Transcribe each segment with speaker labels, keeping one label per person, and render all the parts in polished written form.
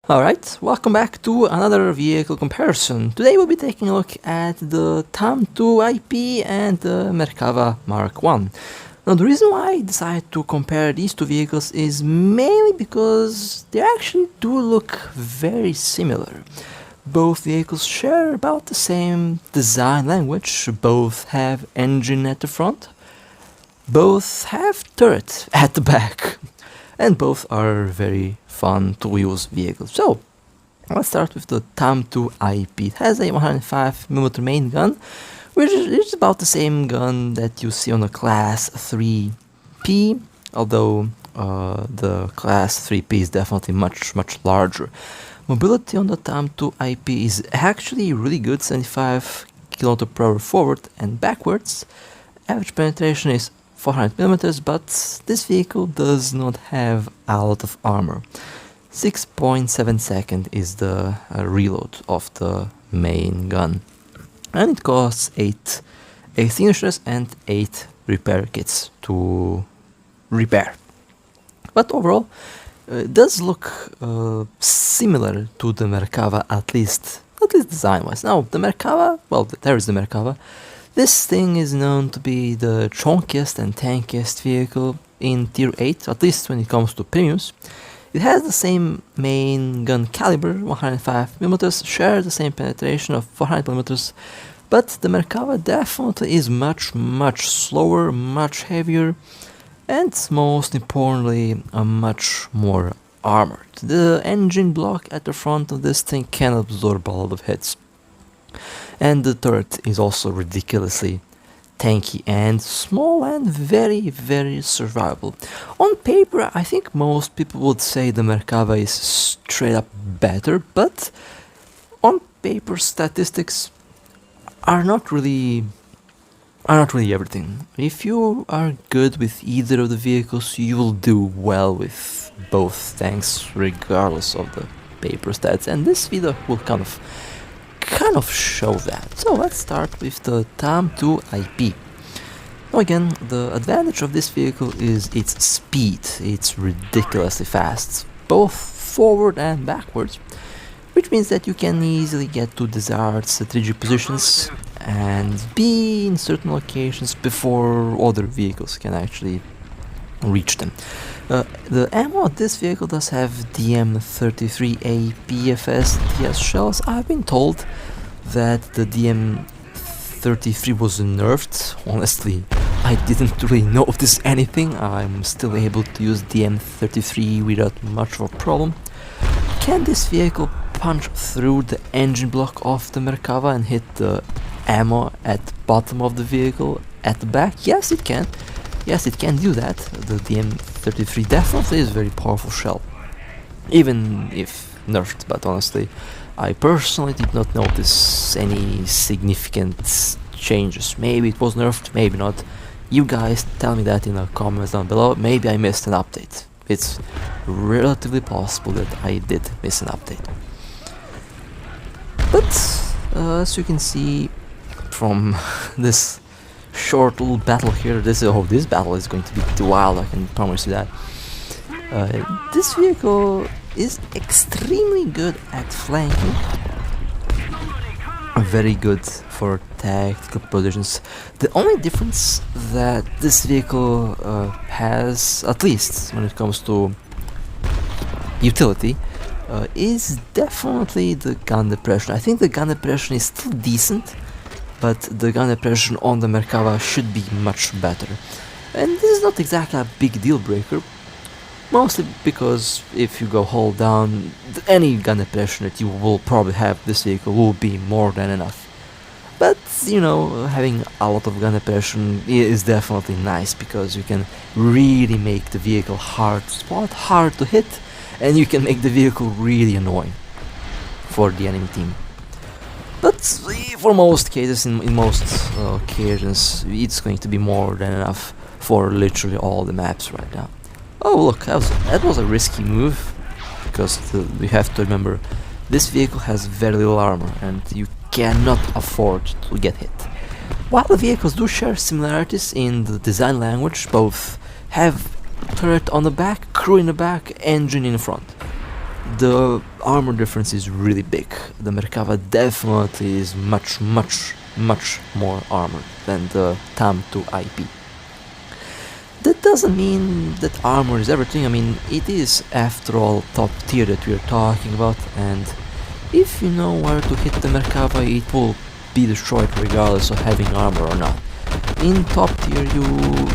Speaker 1: Alright, welcome back to another vehicle comparison. Today we'll be taking a look at the TAM2 IP and the Merkava Mk.1. Now the reason why I decided to compare these two vehicles is mainly because they actually do look very similar. Both vehicles share about the same design language, both have engine at the front, both have turret at the back, and both are very fun to use vehicles. So let's start with the TAM2 IP. It has a 105mm main gun, which is about the same gun that you see on the Class 3P, although the Class 3P is definitely much larger. Mobility on the TAM2 IP is actually really good, 75 km/h forward and backwards. Average penetration is 400mm, but this vehicle does not have a lot of armor. 6.7 seconds is the reload of the main gun. And it costs 8 extinguishers and 8 repair kits to repair. But overall, it does look similar to the Merkava, at least design-wise. Now, the Merkava, well, there is the Merkava. This thing is known to be the chunkiest and tankiest vehicle in Tier 8, at least when it comes to premiums. It has the same main gun caliber, 105mm, shares the same penetration of 400mm, but the Merkava definitely is much slower, much heavier, and most importantly, much more armored. The engine block at the front of this thing can absorb a lot of hits. And the turret is also ridiculously tanky and small and very survivable. On paper, I think most people would say the Merkava is straight up better, but on paper statistics are not really everything. If you are good with either of the vehicles, you will do well with both tanks regardless of the paper stats, and this video will kind of show that. So let's start with the TAM2 IP. Now again, the advantage of this vehicle is its speed. It's ridiculously fast, both forward and backwards, which means that you can easily get to desired strategic positions and be in certain locations before other vehicles can actually reach them. The ammo of this vehicle does have DM33A PFS DS shells. I've been told that the DM33 was nerfed. Honestly, I didn't really notice anything. I'm still able to use DM33 without much of a problem. Can this vehicle punch through the engine block of the Merkava and hit the ammo at the bottom of the vehicle at the back? Yes, it can. Yes, it can do that. The DM33 definitely is a very powerful shell, even if nerfed, but honestly, I personally did not notice any significant changes. Maybe it was nerfed, maybe not. You guys tell me that in the comments down below. Maybe I missed an update. It's relatively possible that I did miss an update. But as you can see from this short little battle here, this battle is going to be pretty wild, I can promise you that. This vehicle is extremely good at flanking, very good for tactical positions. The only difference that this vehicle has, at least when it comes to utility, is definitely the gun depression. I think the gun depression is still decent, but the gun depression on the Merkava should be much better. And this is not exactly a big deal breaker, mostly because if you go hold down, any gun depression that you will probably have this vehicle will be more than enough. But, you know, having a lot of gun depression is definitely nice, because you can really make the vehicle hard to spot, hard to hit, and you can make the vehicle really annoying for the enemy team. But for most cases, in most occasions, it's going to be more than enough for literally all the maps right now. Oh look, that was a risky move, because you have to remember, this vehicle has very little armor and you cannot afford to get hit. While the vehicles do share similarities in the design language, both have turret on the back, crew in the back, engine in front. The armor difference is really big. The Merkava definitely is much more armored than the TAM 2 IP. That doesn't mean that armor is everything. I mean, it is after all top tier that we are talking about, and if you know where to hit the Merkava, it will be destroyed regardless of having armor or not. In top tier you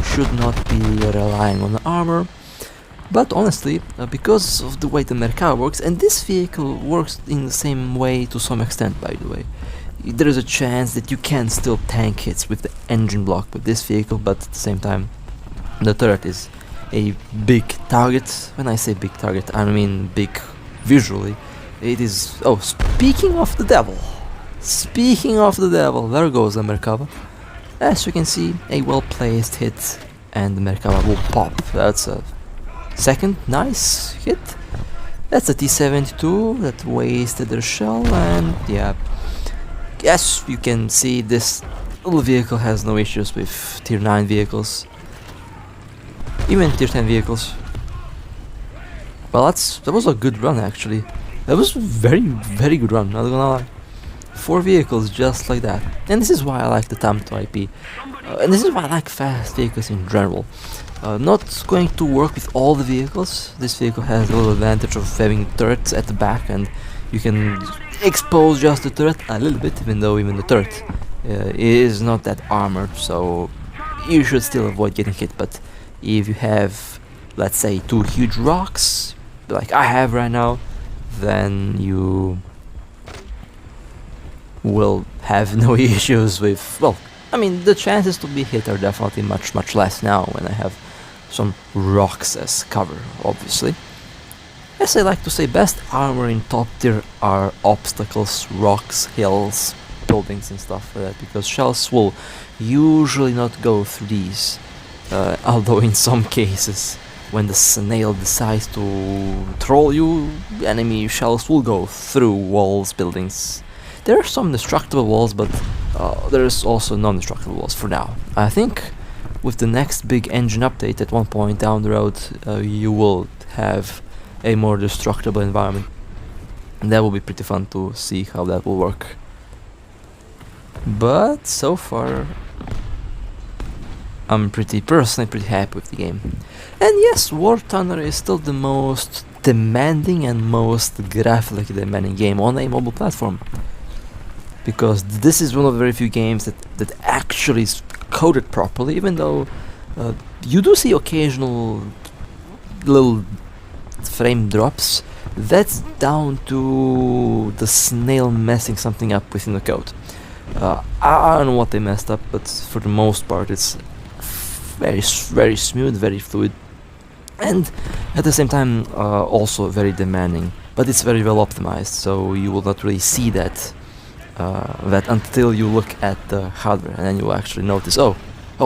Speaker 1: should not be relying on armor, but honestly, because of the way the Merkava works, and this vehicle works in the same way to some extent by the way, there is a chance that you can still tank hits with the engine block with this vehicle, but at the same time the turret is a big target. When I say big target, I mean big visually. It is... oh, speaking of the devil, there goes the Merkava. As you can see, a well-placed hit and the Merkava will pop. That's a second nice hit. That's a T-72 that wasted their shell, and yeah, yes, you can see this little vehicle has no issues with tier 9 vehicles, even tier 10 vehicles. Well, that was a good run actually. That was a very good run, not gonna lie. 4 vehicles just like that. And this is why I like the TAM 2 IP. And this is why I like fast vehicles in general. Not going to work with all the vehicles. This vehicle has a little advantage of having turrets at the back, and you can expose just the turret a little bit, even though even the turret is not that armored, so you should still avoid getting hit. But if you have, let's say, 2 huge rocks, like I have right now, then you will have no issues with, well, I mean, the chances to be hit are definitely much less now when I have some rocks as cover, obviously. As I like to say, best armor in top tier are obstacles, rocks, hills, buildings and stuff like that, because shells will usually not go through these, although in some cases when the snail decides to troll you, enemy shells will go through walls, buildings. There are some destructible walls, but there's also non-destructible walls for now. I think with the next big engine update at one point down the road, you will have a more destructible environment, and that will be pretty fun to see how that will work. But so far I'm personally pretty happy with the game. And yes, War Thunder is still the most demanding and most graphically demanding game on a mobile platform, because this is one of the very few games that actually is coded properly, even though you do see occasional little frame drops. That's down to the snail messing something up within the code. I don't know what they messed up, but for the most part it's very smooth, very fluid, and at the same time also very demanding, but it's very well optimized, so you will not really see that until you look at the hardware, and then you will actually notice, oh,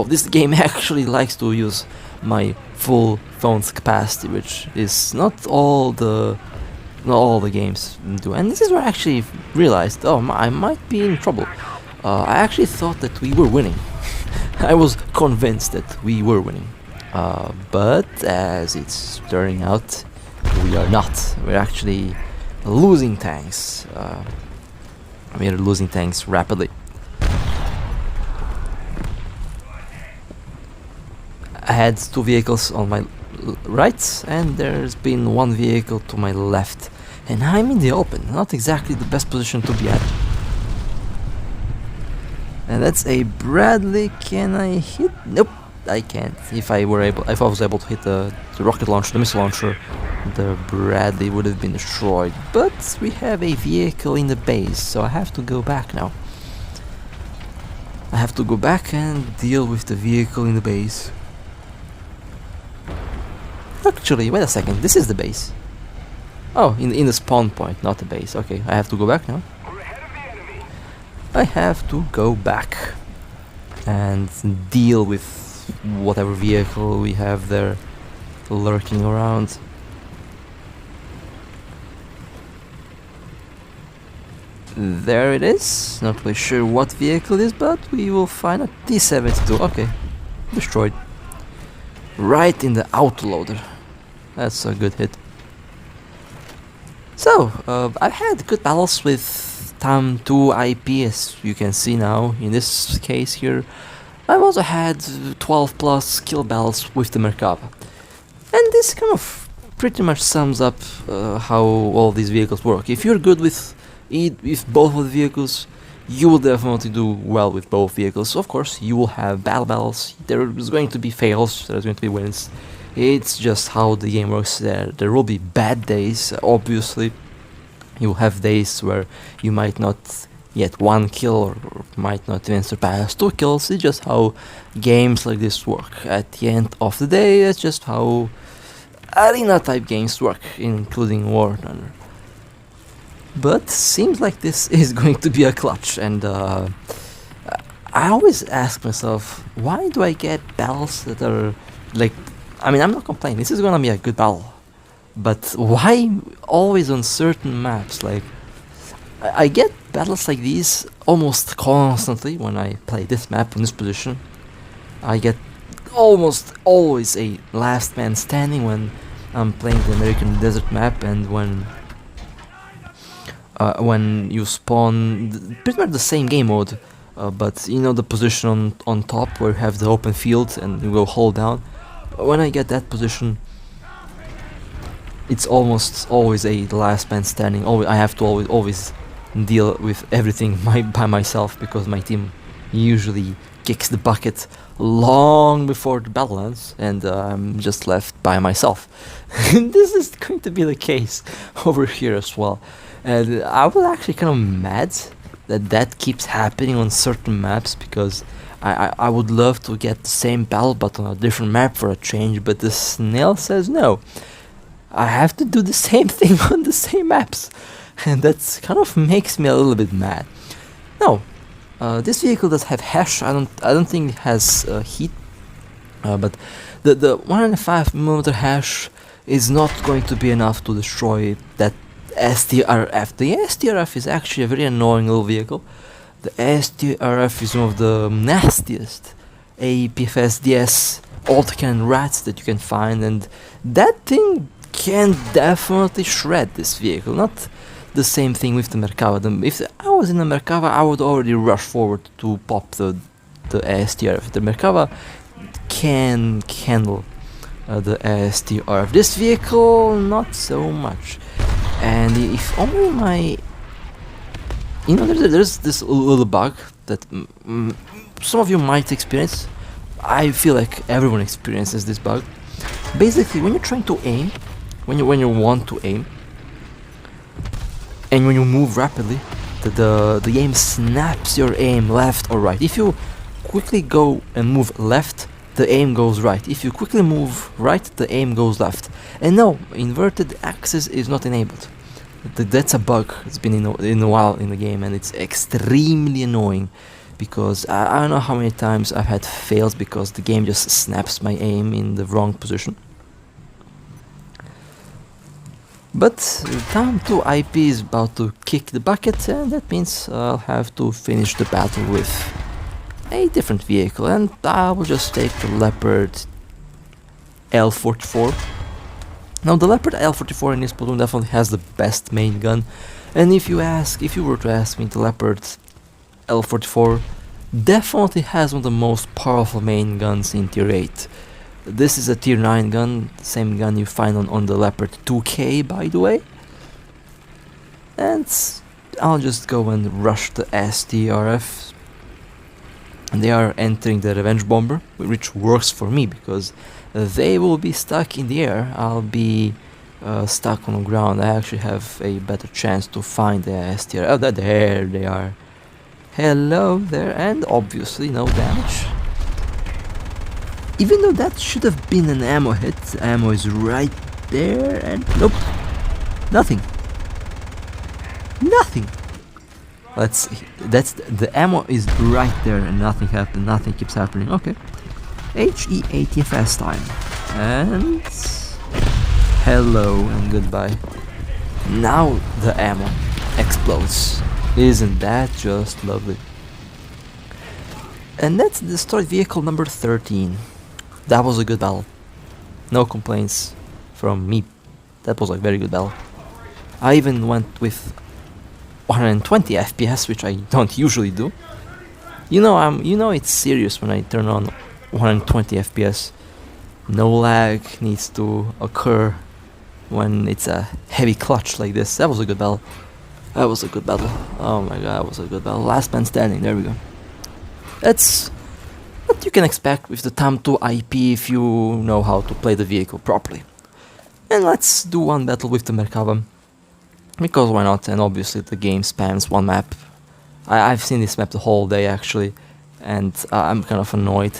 Speaker 1: this game actually likes to use my full phone's capacity, which is not all the games do. And this is where I actually realized, I might be in trouble. I actually thought that we were winning. I was convinced that we were winning, but as it's turning out, we are not. We're actually losing tanks. We are losing tanks rapidly. I had 2 vehicles on my right, and there's been 1 vehicle to my left, and I'm in the open, not exactly the best position to be at. And that's a Bradley. Can I hit? Nope, I can't. If I was able to hit the rocket launcher, the missile launcher, the Bradley would have been destroyed. But we have a vehicle in the base, so I have to go back now. I have to go back and deal with the vehicle in the base. Actually, wait a second, this is the base. Oh, in the spawn point, not the base. Okay, I have to go back now. I have to go back and deal with whatever vehicle we have there lurking around. There it is. Not really sure what vehicle it is, but we will find a T-72. Okay, destroyed. Right in the autoloader. That's a good hit. So, I've had good battles with TAM 2 IP, as you can see now in this case here. I've also had 12 plus kill battles with the Merkava. And this kind of pretty much sums up how all these vehicles work. If you're good with both of the vehicles, you will definitely do well with both vehicles. Of course, you will have battle battles, there is going to be fails, there's going to be wins. It's just how the game works. There will be bad days, obviously. You'll have days where you might not get 1 kill or might not even surpass 2 kills. It's just how games like this work. At the end of the day, that's just how arena type games work, including War Thunder. But seems like this is going to be a clutch, and I always ask myself, why do I get battles that are like, I mean, I'm not complaining, this is gonna be a good battle, but why always on certain maps? Like, I get battles like these almost constantly when I play this map in this position. I get almost always a last man standing when I'm playing the American desert map, and when you spawn pretty much the same game mode, but you know the position on top where you have the open field and you go hold down. When I get that position, it's almost always a last man standing. I have to always deal with everything by myself, because my team usually kicks the bucket long before the battle ends, and I'm just left by myself. This is going to be the case over here as well, and I was actually kind of mad that keeps happening on certain maps, because I would love to get the same battle but on a different map for a change, but the snail says no. I have to do the same thing on the same maps, and that kind of makes me a little bit mad. No, this vehicle does have hash. I don't think it has heat, but the 1.5mm hash is not going to be enough to destroy that STRF. The STRF is actually a very annoying little vehicle. The STRF is one of the nastiest APFSDS autocannon rats that you can find, and that thing can definitely shred this vehicle. Not the same thing with the Merkava. If I was in the Merkava, I would already rush forward to pop the STRF. The Merkava can handle the STRF. This vehicle, not so much. And if only my... You know, there's this little bug that some of you might experience. I feel like everyone experiences this bug. Basically, when you're trying to aim, when you want to aim, and when you move rapidly, the aim snaps your aim left or right. If you quickly go and move left, the aim goes right. If you quickly move right, the aim goes left. And no, inverted axis is not enabled. That's a bug. It's been in a while in the game, and it's extremely annoying, because I don't know how many times I've had fails because the game just snaps my aim in the wrong position. But TAM 2 IP is about to kick the bucket, and that means I'll have to finish the battle with a different vehicle, and I will just take the Leopard L44. Now the Leopard L44 in this platoon definitely has the best main gun, and if you were to ask me, the Leopard L44 definitely has one of the most powerful main guns in Tier 8. This is a Tier 9 gun, the same gun you find on the Leopard 2K, by the way. And I'll just go and rush the STRF. And they are entering the Revenge Bomber, which works for me, because they will be stuck in the air. I'll be stuck on the ground. I actually have a better chance to find the STRF. Oh, there they are. Hello there, and obviously no damage. Even though that should have been an ammo hit, the ammo is right there, and nope, nothing. Nothing. Let's see. The ammo is right there, and nothing happened. Nothing keeps happening. Okay. HE80FS time, and hello and goodbye. Now the ammo explodes. Isn't that just lovely? And that's destroyed vehicle number 13. That was a good battle. No complaints from me. That was a very good battle. I even went with 120 FPS, which I don't usually do. You know it's serious when I turn on 120 FPS. No lag needs to occur when it's a heavy clutch like this. That was a good battle. That was a good battle. Oh my god, that was a good battle. Last man standing, there we go. That's what you can expect with the TAM 2 IP if you know how to play the vehicle properly. And let's do one battle with the Merkava. Because why not? And obviously the game spams one map. I've seen this map the whole day actually, and I'm kind of annoyed.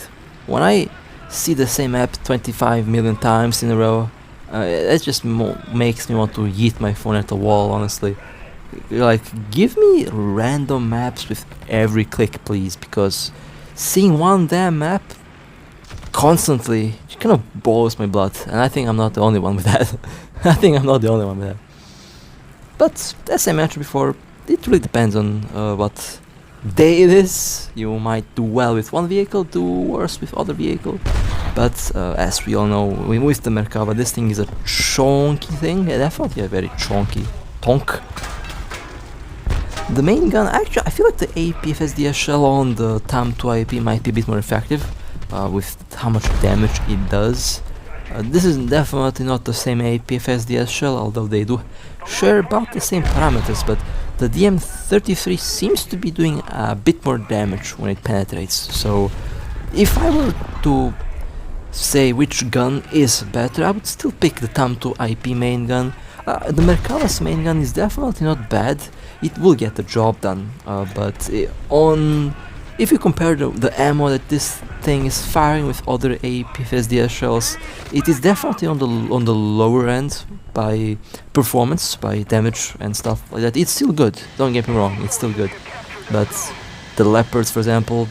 Speaker 1: When I see the same map 25 million times in a row, it just makes me want to yeet my phone at the wall, honestly. Like, give me random maps with every click, please, because seeing one damn map constantly kind of boils my blood, and I think I'm not the only one with that. I think I'm not the only one with that. But as I mentioned before, it really depends on what day it is. You might do well with one vehicle, do worse with other vehicle. But as we all know, with the Merkava, this thing is a chonky thing. Yeah, definitely a very chonky tonk. The main gun, actually, I feel like the APFSDS shell on the TAM 2 IP might be a bit more effective with how much damage it does. This is definitely not the same APFSDS shell, although they do share about the same parameters, but the DM33 seems to be doing a bit more damage when it penetrates. So if I were to say which gun is better, I would still pick the TAM 2 IP main gun. The Merkava's main gun is definitely not bad. It will get the job done, but if you compare the ammo that this thing is firing with other APFSDS shells, it is definitely on the lower end by performance, by damage and stuff like that. It's still good, don't get me wrong, it's still good. But the Leopards, for example,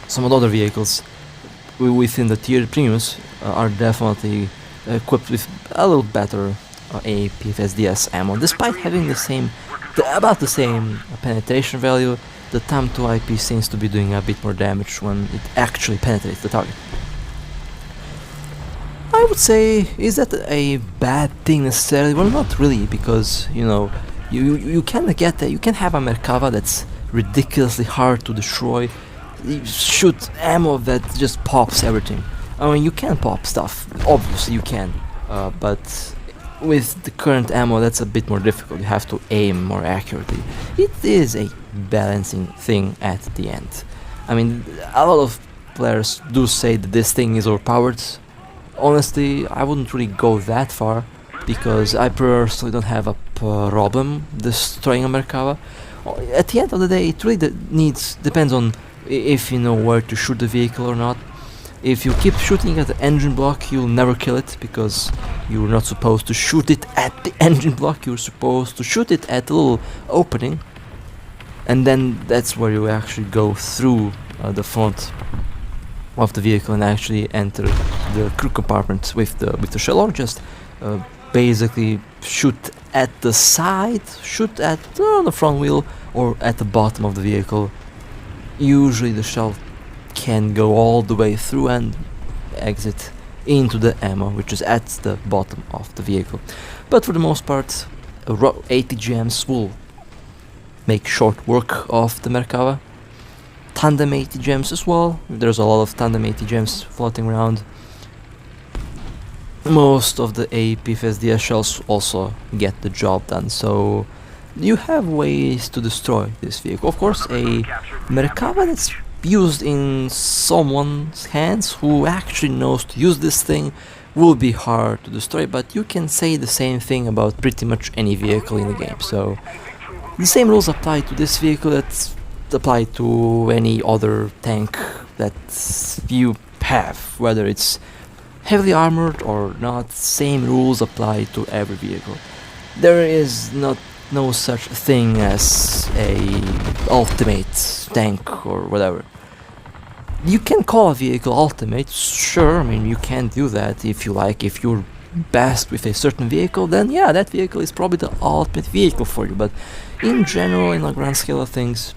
Speaker 1: some of the other vehicles within the tier premiums are definitely equipped with a little better APFSDS ammo, despite having about the same penetration value. The TAM 2 IP seems to be doing a bit more damage when it actually penetrates the target. I would say, is that a bad thing necessarily? Well, not really, because you can have a Merkava that's ridiculously hard to destroy. You shoot ammo that just pops everything. I mean, you can pop stuff, obviously you can, but with the current ammo that's a bit more difficult. You have to aim more accurately. It is a balancing thing at the end. I mean, a lot of players do say that this thing is overpowered. Honestly, I wouldn't really go that far, because I personally don't have a problem destroying a Merkava. At the end of the day, it really depends on if you know where to shoot the vehicle or not. If you keep shooting at the engine block, you'll never kill it, because you're not supposed to shoot it at the engine block. You're supposed to shoot it at the little opening, and then that's where you actually go through the front of the vehicle and actually enter the crew compartment with the shell, or just basically shoot at the side, shoot at the front wheel, or at the bottom of the vehicle. Usually the shell can go all the way through and exit into the ammo, which is at the bottom of the vehicle. But for the most part, 80 gems will make short work of the Merkava. Tandem 80 gems as well. There's a lot of tandem 80 gems floating around. Most of the APFSDS shells also get the job done, so you have ways to destroy this vehicle. Of course, a Merkava that's used in someone's hands who actually knows to use this thing will be hard to destroy, but you can say the same thing about pretty much any vehicle in the game. So the same rules apply to this vehicle that apply to any other tank that you have, whether it's heavily armored or not. Same rules apply to every vehicle. There is no such thing as a ultimate tank or whatever. You can call a vehicle ultimate, sure, I mean, you can do that if you like. If you're best with a certain vehicle, then yeah, that vehicle is probably the ultimate vehicle for you. But in general, in a grand scale of things,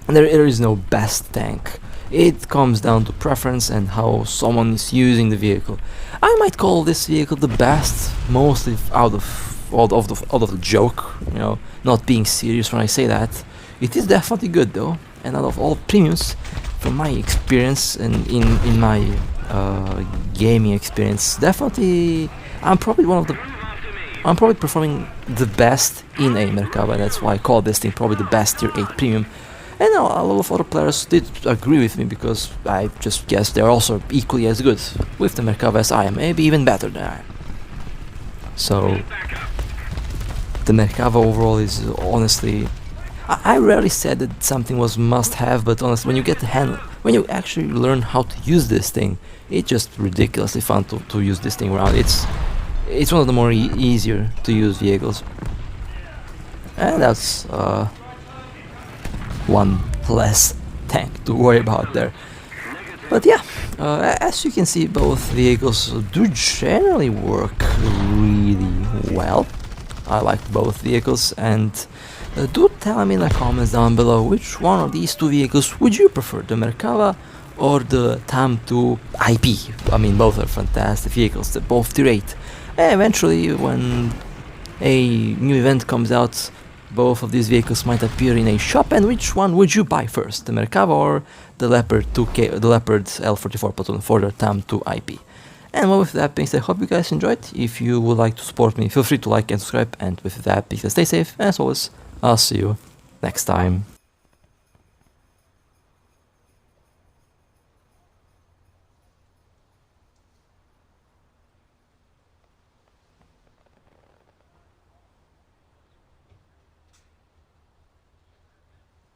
Speaker 1: there is no best tank. It comes down to preference and how someone is using the vehicle. I might call this vehicle the best, mostly out of out of the joke, you know, not being serious when I say that. It is definitely good though, and out of all premiums, from my experience and in my gaming experience, definitely I'm probably performing the best in a Merkava. That's why I call this thing probably the best tier 8 premium. And a lot of other players did agree with me, because I just guess they're also equally as good with the Merkava as I am, maybe even better than I am. So the Merkava overall is honestly, I rarely said that something was must-have, but honestly, when you actually learn how to use this thing, it's just ridiculously fun to use this thing around. It's one of the more easier to use vehicles, and that's one less tank to worry about there. But yeah, as you can see, both vehicles do generally work really well. I like both vehicles, and do tell me in the comments down below which one of these two vehicles would you prefer, the Merkava or the TAM 2 IP. I mean, both are fantastic vehicles, they're both tier 8. And eventually, when a new event comes out, both of these vehicles might appear in a shop, and which one would you buy first, the Merkava or the Leopard L44 platoon for the TAM 2 IP? And well, with that being said, I hope you guys enjoyed. If you would like to support me, feel free to like and subscribe, and with that being said, stay safe, and as always, I'll see you next time.